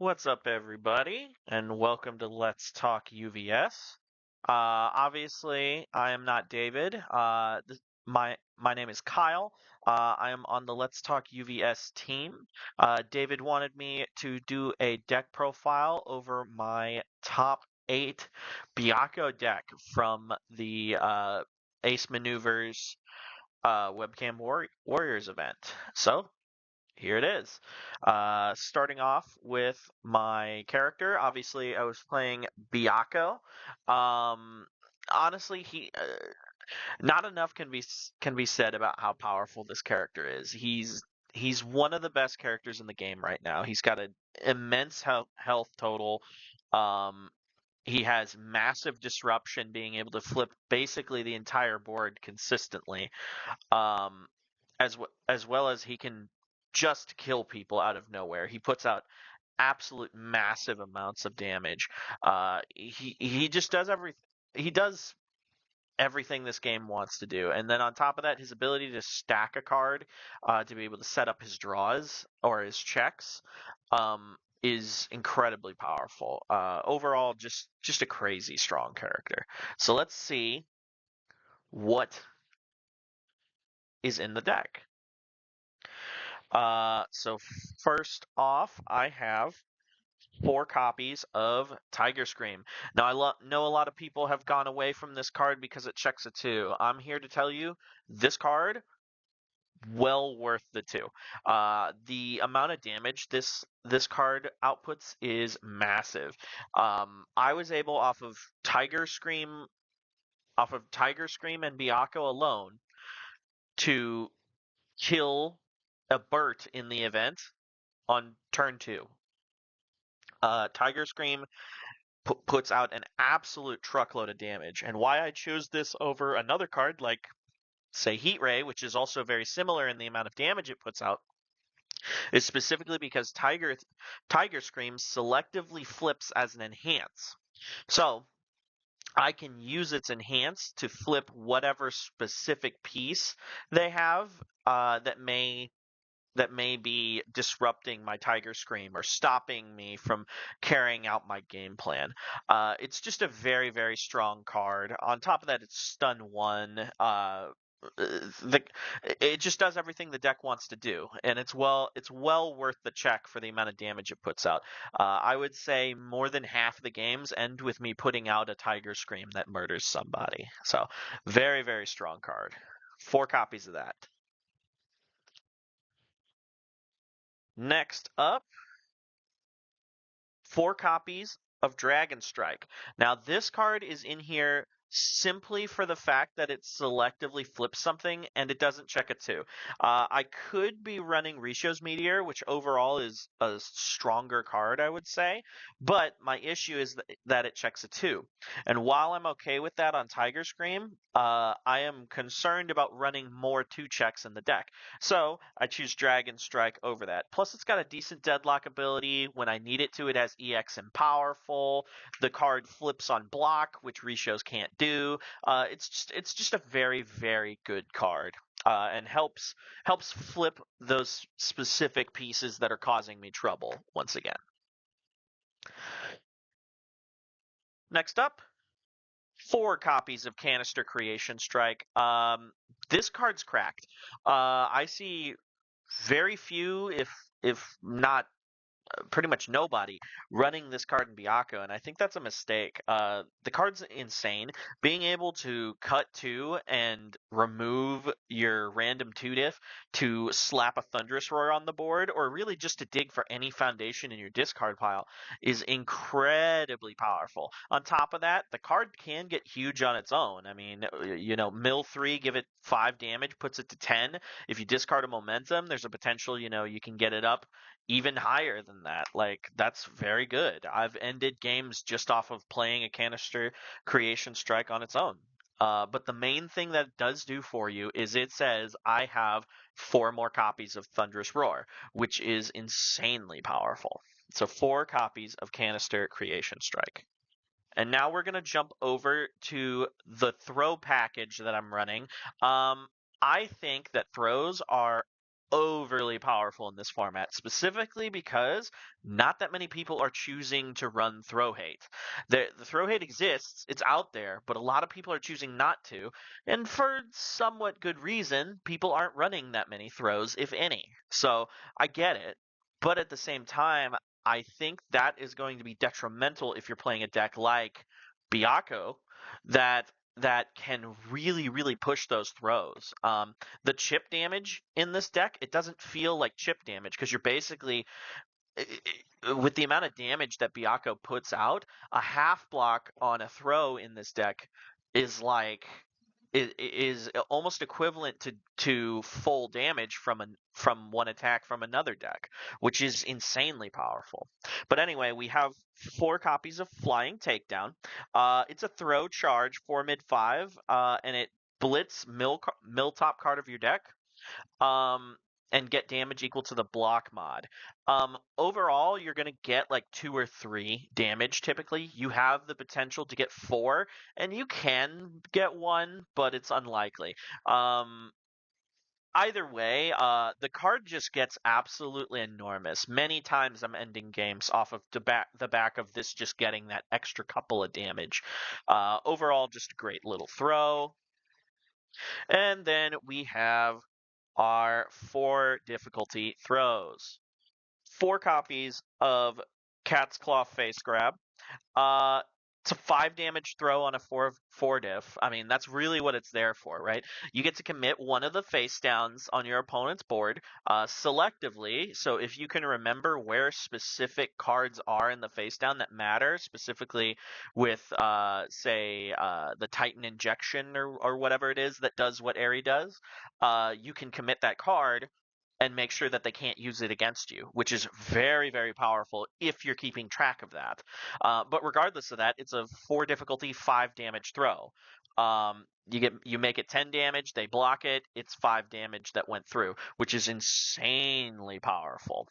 What's up, everybody, and welcome to Let's Talk UVS. Obviously, I am not David. My name is Kyle. I am on the Let's Talk UVS team. David wanted me to do a deck profile over my top 8 Byakko deck from the Ace Maneuvers Warriors event. So here it is. Starting off with my character. Obviously, I was playing Byakko. Um, honestly, he not enough can be said about how powerful this character is. He's one of the best characters in the game right now. He's got an immense health total. Um, he has massive disruption, being able to flip basically the entire board consistently. Um, as well as he can just kill people out of nowhere. He puts out absolute massive amounts of damage. He just does everything. He does everything this game wants to do, and then on top of that, his ability to stack a card to be able to set up his draws or his checks is incredibly powerful. Overall, just a crazy strong character. So let's see what is in the deck. So first off, I have 4 copies of Tiger Scream. Now, know a lot of people have gone away from this card because it checks a 2. I'm here to tell you, this card, well worth the 2. The amount of damage this card outputs is massive. I was able, off of Tiger Scream and Byakko alone, to kill a Burt in the event on turn 2. Tiger Scream puts out an absolute truckload of damage, and why I chose this over another card like, say, Heat Ray, which is also very similar in the amount of damage it puts out, is specifically because Tiger Scream selectively flips as an enhance. So I can use its enhance to flip whatever specific piece they have that may be disrupting my Tiger Scream or stopping me from carrying out my game plan. It's just a very, very strong card. On top of that, it's stun 1. The, it just does everything the deck wants to do, and it's well worth the check for the amount of damage it puts out. I would say more than half of the games end with me putting out a Tiger Scream that murders somebody. So very, very strong card. 4 copies of that. Next up, 4 copies of Dragon Strike. Now, this card is in here simply for the fact that it selectively flips something and it doesn't check a 2. I could be running Risho's Meteor, which overall is a stronger card, I would say, but my issue is that it checks a 2. And while I'm okay with that on Tiger Scream, I am concerned about running more 2 checks in the deck. So I choose Dragon Strike over that. Plus, it's got a decent deadlock ability. When I need it to, it has EX and Powerful. The card flips on block, which Rishos can't do. It's just a very, very good card. And helps flip those specific pieces that are causing me trouble once again. Next up, 4 copies of Canister Creation Strike. This card's cracked. I see very few, if not pretty much nobody, running this card in Byakko, and I think that's a mistake. The card's insane. Being able to cut 2 and remove your random 2-diff to slap a Thunderous Roar on the board, or really just to dig for any foundation in your discard pile, is incredibly powerful. On top of that, the card can get huge on its own. I mean, mill 3, give it 5 damage, puts it to 10. If you discard a Momentum, there's a potential, you can get it up even higher than that. Like, that's very good. I've ended games just off of playing a Canister Creation Strike on its own. But the main thing that it does do for you is it says I have 4 more copies of Thunderous Roar, which is insanely powerful. So 4 copies of Canister Creation Strike. And now we're going to jump over to the throw package that I'm running. I think that throws are overly powerful in this format, specifically because not that many people are choosing to run throw hate. The throw hate exists, it's out there, but a lot of people are choosing not to, and for somewhat good reason, people aren't running that many throws, if any. So I get it, but at the same time, I think that is going to be detrimental if you're playing a deck like Byakko that can really push those throws. The chip damage in this deck, it doesn't feel like chip damage because you're basically with the amount of damage that Byakko puts out, a half block on a throw in this deck is like is almost equivalent to full damage from one attack from another deck, which is insanely powerful. But anyway, we have 4 copies of Flying Takedown. It's a throw charge 4 mid 5, and it blitz mill top card of your deck. Um, and get damage equal to the block mod. Overall, you're going to get like 2 or 3 damage typically. You have the potential to get 4, and you can get 1, but it's unlikely. Either way, the card just gets absolutely enormous. Many times I'm ending games off of the back of this just getting that extra couple of damage. Overall, just a great little throw. And then we have are 4 difficulty throws. 4 copies of Cat's Claw Face Grab. Uh, it's a 5 damage throw on a 4 diff. I mean, that's really what it's there for, right? You get to commit one of the face downs on your opponent's board selectively. So if you can remember where specific cards are in the face down that matter, specifically with, say, the Titan Injection or whatever it is that does what Airy does, you can commit that card and make sure that they can't use it against you, which is very powerful if you're keeping track of that. But regardless of that, it's a 4 difficulty, 5 damage throw. You make it 10 damage, they block it, it's 5 damage that went through, which is insanely powerful.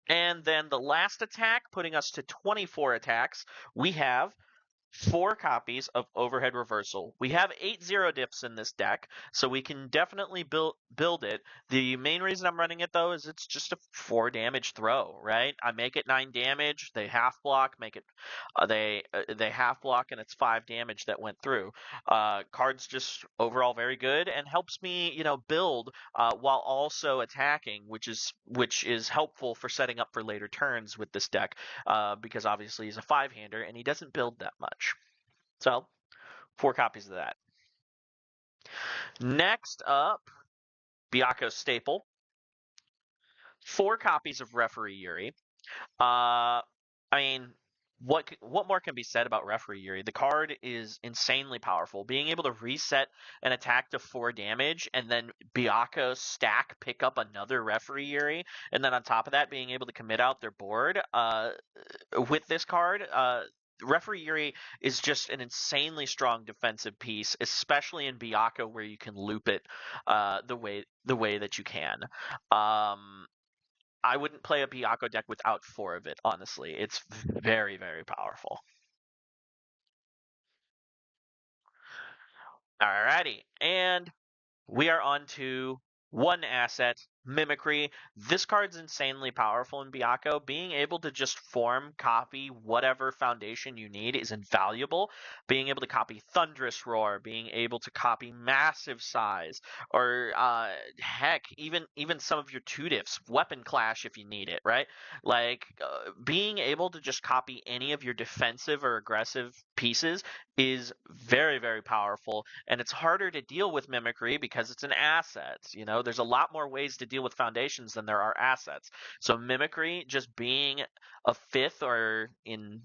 And then the last attack, putting us to 24 attacks, we have 4 copies of Overhead Reversal. We have 8/0 diffs in this deck, so we can definitely build it. The main reason I'm running it though is it's just a 4 damage throw, right? I make it 9 damage, they half block, make it they half block, and it's 5 damage that went through. Card's just overall very good and helps me, build while also attacking, which is helpful for setting up for later turns with this deck, because obviously he's a 5-hander and he doesn't build that much. So, 4 copies of that. Next up, Byakko staple. 4 copies of Referee Yuri. I mean, what more can be said about Referee Yuri? The card is insanely powerful. Being able to reset an attack to 4 damage and then Byakko stack pick up another Referee Yuri, and then on top of that being able to commit out their board with this card, Referee Yuri is just an insanely strong defensive piece, especially in Byakko where you can loop it the way that you can. I wouldn't play a Byakko deck without 4 of it, honestly. It's very powerful. Alrighty, and we are on to one asset, Mimicry. This card's insanely powerful in Byakko. Being able to just copy whatever foundation you need is invaluable. Being able to copy Thunderous Roar, being able to copy Massive Size, or heck, even some of your 2 diffs, Weapon Clash if you need it, right? Like, being able to just copy any of your defensive or aggressive pieces is very powerful, and it's harder to deal with Mimicry because it's an asset. There's a lot more ways to deal with foundations than there are assets. So Mimicry just being a 5th, or in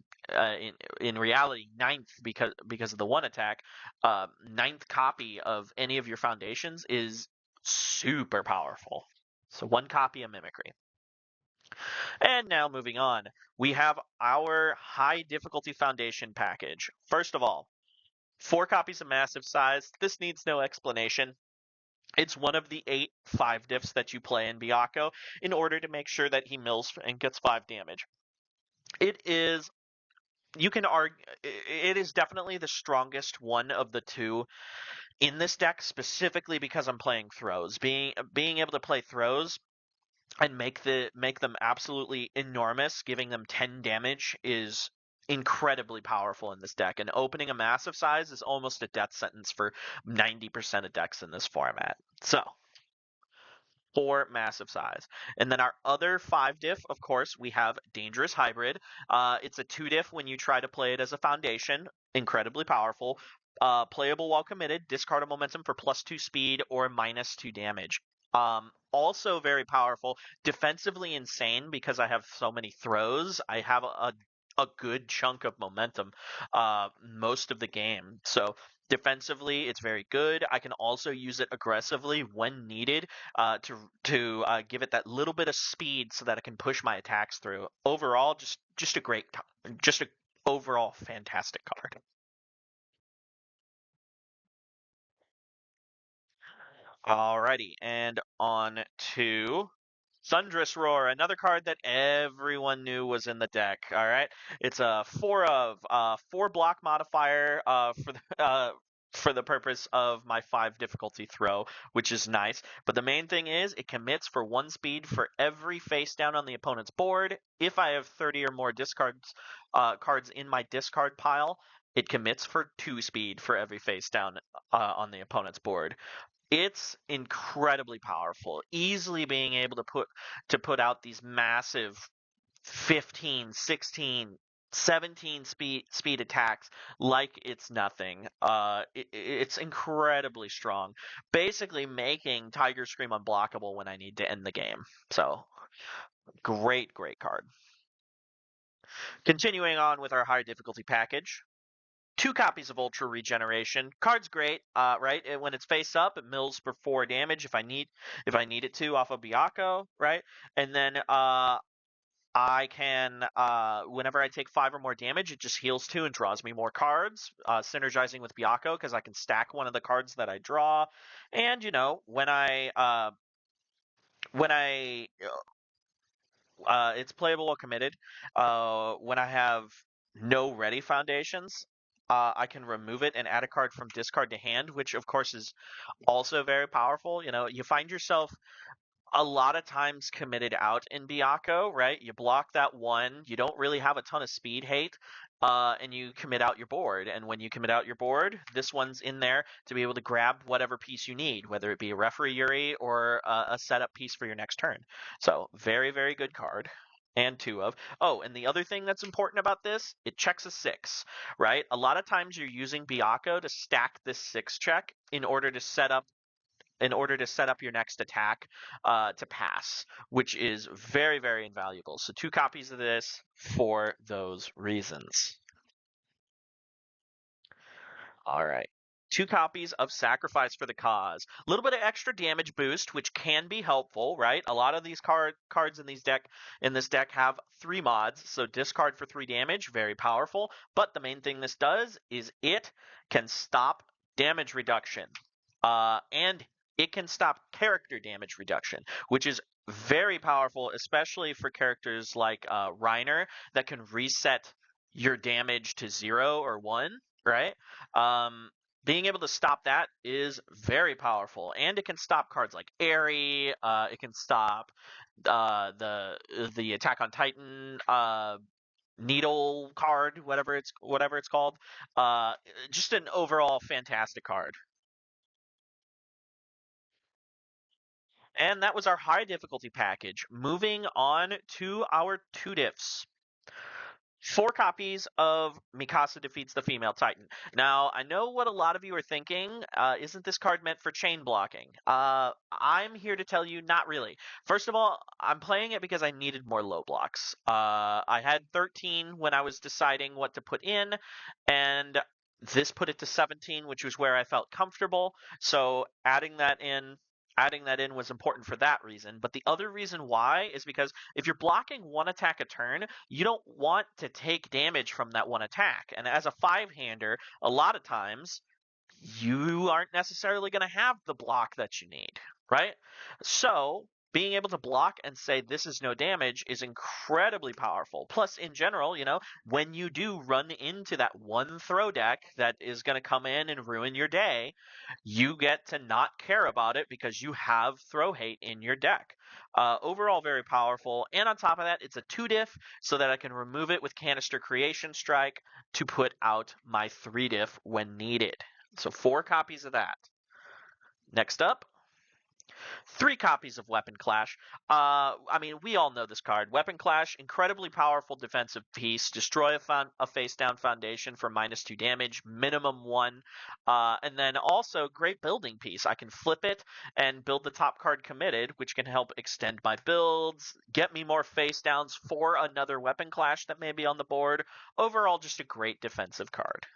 reality 9th, because of the 1 attack, 9th copy of any of your foundations is super powerful. So 1 copy of Mimicry. And now moving on, we have our high difficulty foundation package. First of all, 4 copies of Massive Size. This needs no explanation. It's one of the 8 5 diffs that you play in Byakko in order to make sure that he mills and gets 5 damage. It is, you can argue, it is definitely the strongest one of the 2 in this deck specifically because I'm playing throws. Being able to play throws and make them absolutely enormous, giving them 10 damage is incredibly powerful in this deck. And opening a massive size is almost a death sentence for 90% of decks in this format. So, for massive size. And then our other 5 diff, of course, we have Dangerous Hybrid. It's a 2 diff when you try to play it as a foundation. Incredibly powerful. Playable while committed. Discard a momentum for +2 speed or -2 damage. Also very powerful. Defensively insane because I have so many throws. I have a good chunk of momentum most of the game. So defensively, it's very good. I can also use it aggressively when needed to give it that little bit of speed so that I can push my attacks through. Overall, just a just a overall fantastic card. Alrighty, and on to Thunderous Roar, another card that everyone knew was in the deck. All right, it's a 4 block modifier for the purpose of my 5 difficulty throw, which is nice. But the main thing is it commits for 1 speed for every face down on the opponent's board. If I have 30 or more cards in my discard pile, it commits for 2 speed for every face down on the opponent's board. It's incredibly powerful, easily being able to put out these massive 15, 16, 17 speed attacks like it's nothing. It's incredibly strong, basically making Tiger Scream unblockable when I need to end the game. So great card. Continuing on with our high difficulty package. 2 copies of Ultra Regeneration. Card's great, right? When it's face up, it mills for 4 damage if I need it to off of Byakko, right? And then I can whenever I take 5 or more damage, it just heals 2 and draws me more cards, synergizing with Byakko because I can stack one of the cards that I draw. And when I it's playable while committed. When I have no ready foundations, I can remove it and add a card from discard to hand, which of course is also very powerful. You find yourself a lot of times committed out in Byakko, right? You block that one, you don't really have a ton of speed hate, and you commit out your board. And when you commit out your board, this one's in there to be able to grab whatever piece you need, whether it be a Referee Yuri or a setup piece for your next turn. So very good card. And 2 of. Oh, and the other thing that's important about this, it checks a 6, right? A lot of times you're using Byakko to stack this 6 check in order to set up your next attack to pass, which is very invaluable. So 2 copies of this for those reasons. All right. 2 copies of Sacrifice for the Cause. A little bit of extra damage boost, which can be helpful, right? A lot of these cards in this deck have 3 mods, so discard for 3 damage, very powerful. But the main thing this does is it can stop damage reduction. And it can stop character damage reduction, which is very powerful, especially for characters like Reiner that can reset your damage to 0 or 1, right? Being able to stop that is very powerful, and it can stop cards like Airy. It can stop the Attack on Titan Needle card, whatever it's called. Just an overall fantastic card. And that was our high difficulty package. Moving on to our 2 diffs. 4 copies of Mikasa Defeats the Female Titan. Now, I know what a lot of you are thinking. Isn't this card meant for chain blocking? I'm here to tell you, not really. First of all, I'm playing it because I needed more low blocks. I had 13 when I was deciding what to put in, and this put it to 17, which was where I felt comfortable. So adding that in was important for that reason. But the other reason why is because if you're blocking 1 attack a turn, you don't want to take damage from that 1 attack. And as a 5-hander, a lot of times you aren't necessarily going to have the block that you need, right? So being able to block and say this is no damage is incredibly powerful. Plus, in general, when you do run into that one throw deck that is going to come in and ruin your day, you get to not care about it because you have throw hate in your deck. Overall, very powerful. And on top of that, it's a 2-diff so that I can remove it with Canister Creation Strike to put out my 3-diff when needed. So 4 copies of that. Next up, 3 copies of Weapon Clash. We all know this card. Weapon Clash, incredibly powerful defensive piece. Destroy a face-down foundation for -2 damage, minimum 1. And then also, great building piece. I can flip it and build the top card committed, which can help extend my builds, get me more face-downs for another Weapon Clash that may be on the board. Overall, just a great defensive card.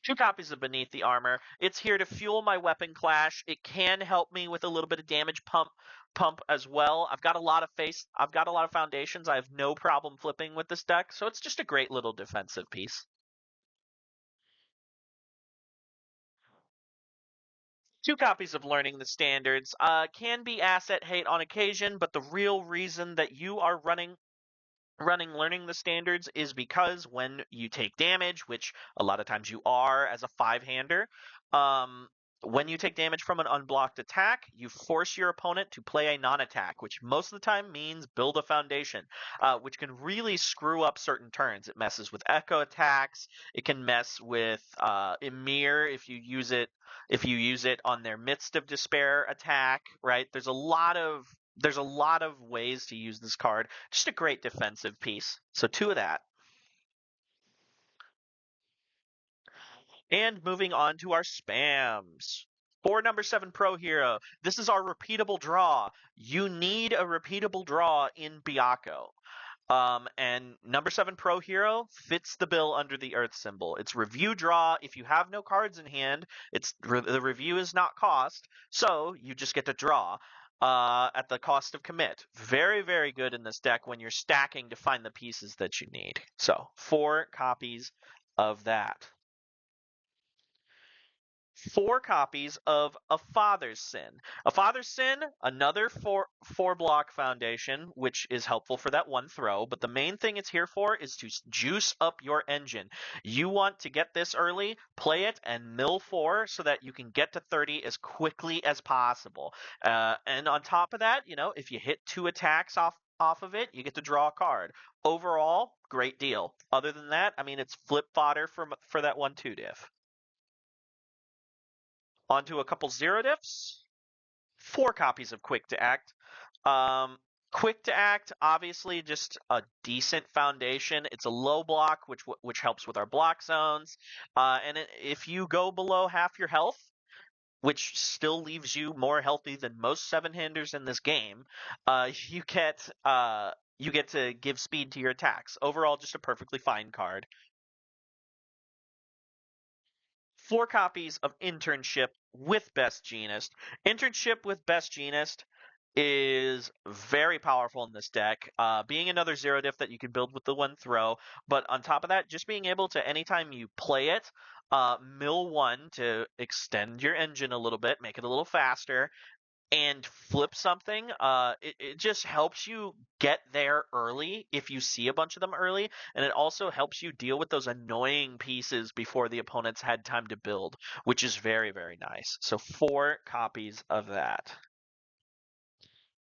2 copies of Beneath the Armor. It's here to fuel my Weapon Clash. It can help me with a little bit of damage pump as well. I've got a lot of foundations. I have no problem flipping with this deck, so it's just a great little defensive piece. 2 copies of Learning the Standards. Can be asset hate on occasion, but the real reason that you are running Learning the Standards is because when you take damage, which a lot of times you are as a 5-hander, when you take damage from an unblocked attack, you force your opponent to play a non-attack, which most of the time means build a foundation, which can really screw up certain turns. It messes with echo attacks. It can mess with Emir if you use it on their Midst of Despair attack, right? There's a lot of ways to use this card. Just a great defensive piece. So 2 of that. And moving on to our spams. For number 7 Pro Hero, this is our repeatable draw. You need a repeatable draw in Byakko. And number 7 Pro Hero fits the bill under the Earth symbol. It's review draw. If you have no cards in hand, the review is not cost, so you just get to draw at the cost of commit. Very, very good in this deck when you're stacking to find the pieces that you need. So 4 copies of that. 4 copies of A Father's Sin. A Father's Sin, another 4-block foundation, which is helpful for that 1 throw, but the main thing it's here for is to juice up your engine. You want to get this early, play it, and mill 4 so that you can get to 30 as quickly as possible. And on top of that, if you hit 2 attacks off of it, you get to draw a card. Overall, great deal. Other than that, it's flip fodder for that 1/2 diff. Onto a couple 0-diffs. 4 copies of Quick to Act. Quick to Act, obviously, just a decent foundation. It's a low block, which helps with our block zones. If you go below half your health, which still leaves you more healthy than most 7-handers in this game, you get to give speed to your attacks. Overall, just a perfectly fine card. 4 copies of Internship with Best Genist. Internship with Best Genist is very powerful in this deck, being another 0-diff that you can build with the 1 throw, but on top of that, just being able to, anytime you play it, mill 1 to extend your engine a little bit, make it a little faster, and flip something. It just helps you get there early if you see a bunch of them early, and it also helps you deal with those annoying pieces before the opponents had time to build, which is very, very nice. So 4 copies of that.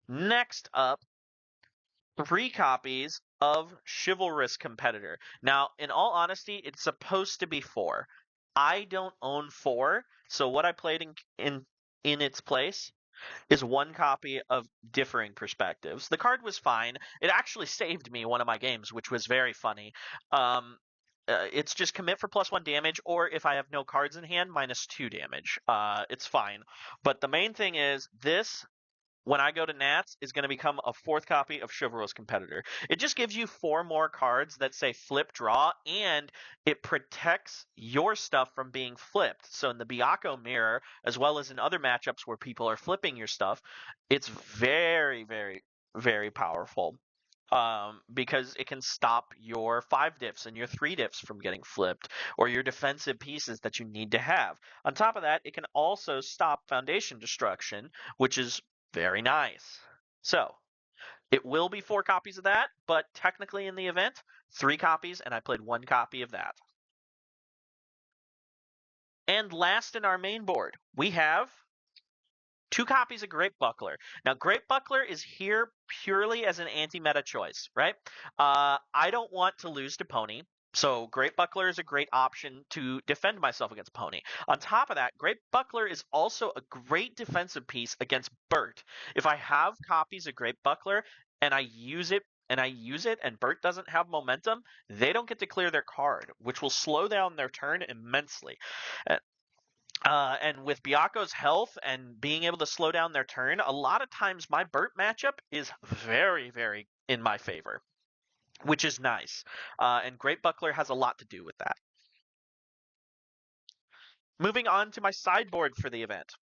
Next up, 3 copies of Chivalrous Competitor. Now, in all honesty, it's supposed to be 4. I don't own 4, so what I played in its place is 1 copy of Differing Perspectives. The card was fine. It actually saved me one of my games, which was very funny. It's just commit for +1 damage, or if I have no cards in hand, -2 damage. It's fine. But the main thing is this, when I go to Nats, is going to become a 4th copy of Chivalrous Competitor. It just gives you 4 more cards that say flip draw, and it protects your stuff from being flipped. So in the Byakko mirror, as well as in other matchups where people are flipping your stuff, it's very, very, very powerful. because it can stop your 5 diffs and your 3 diffs from getting flipped, or your defensive pieces that you need to have. On top of that, it can also stop foundation destruction, which is very nice. So, it will be 4 copies of that, but technically in the event, 3 copies, and I played 1 copy of that. And last in our main board, we have 2 copies of Great Buckler. Now, Great Buckler is here purely as an anti-meta choice, right? I don't want to lose to Pony, so Great Buckler is a great option to defend myself against Pony. On top of that, Great Buckler is also a great defensive piece against Bert. If I have copies of Great Buckler and I use it and Bert doesn't have momentum, they don't get to clear their card, which will slow down their turn immensely. And with Byakko's health and being able to slow down their turn, a lot of times my Burt matchup is very, very in my favor, which is nice. And Great Buckler has a lot to do with that. Moving on to my sideboard for the event.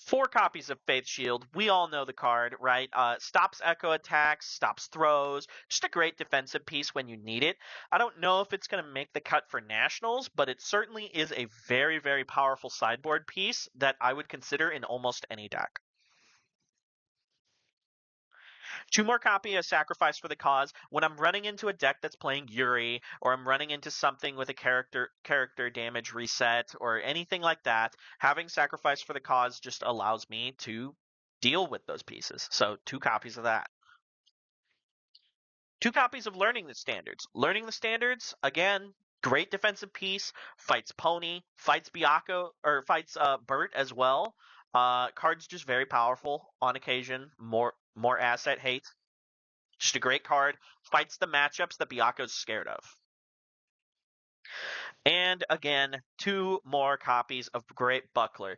4 copies of Faith Shield. We all know the card, right? Stops echo attacks, stops throws. Just a great defensive piece when you need it. I don't know if it's going to make the cut for Nationals, but it certainly is a very, very powerful sideboard piece that I would consider in almost any deck. 2 more copy of Sacrifice for the Cause. When I'm running into a deck that's playing Yuri, or I'm running into something with a character damage reset, or anything like that, having Sacrifice for the Cause just allows me to deal with those pieces. So 2 copies of that. 2 copies of Learning the Standards. Learning the Standards, again, great defensive piece. Fights Pony, fights Byakko, or fights Bert as well. Card's just very powerful on occasion. More asset hate. Just a great card. Fights the matchups that Byakko's scared of. And again, 2 more copies of Great Buckler.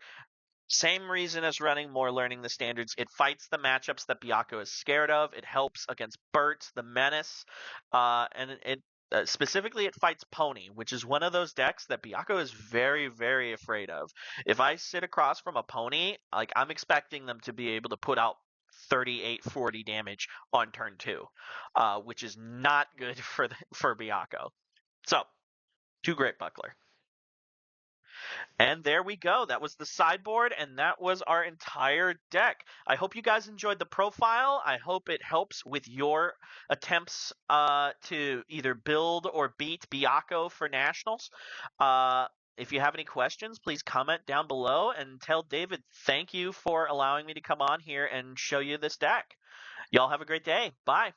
Same reason as running more Learning the Standards. It fights the matchups that Byakko is scared of. It helps against Bert, the Menace. And it specifically, it fights Pony, which is one of those decks that Byakko is very, very afraid of. If I sit across from a Pony, like I'm expecting them to be able to put out 38, 40 damage on turn 2, which is not good for Byakko. So, 2 Great Buckler. And there we go. That was the sideboard, and that was our entire deck. I hope you guys enjoyed the profile. I hope it helps with your attempts to either build or beat Byakko for Nationals. If you have any questions, please comment down below and tell David thank you for allowing me to come on here and show you this deck. Y'all have a great day. Bye.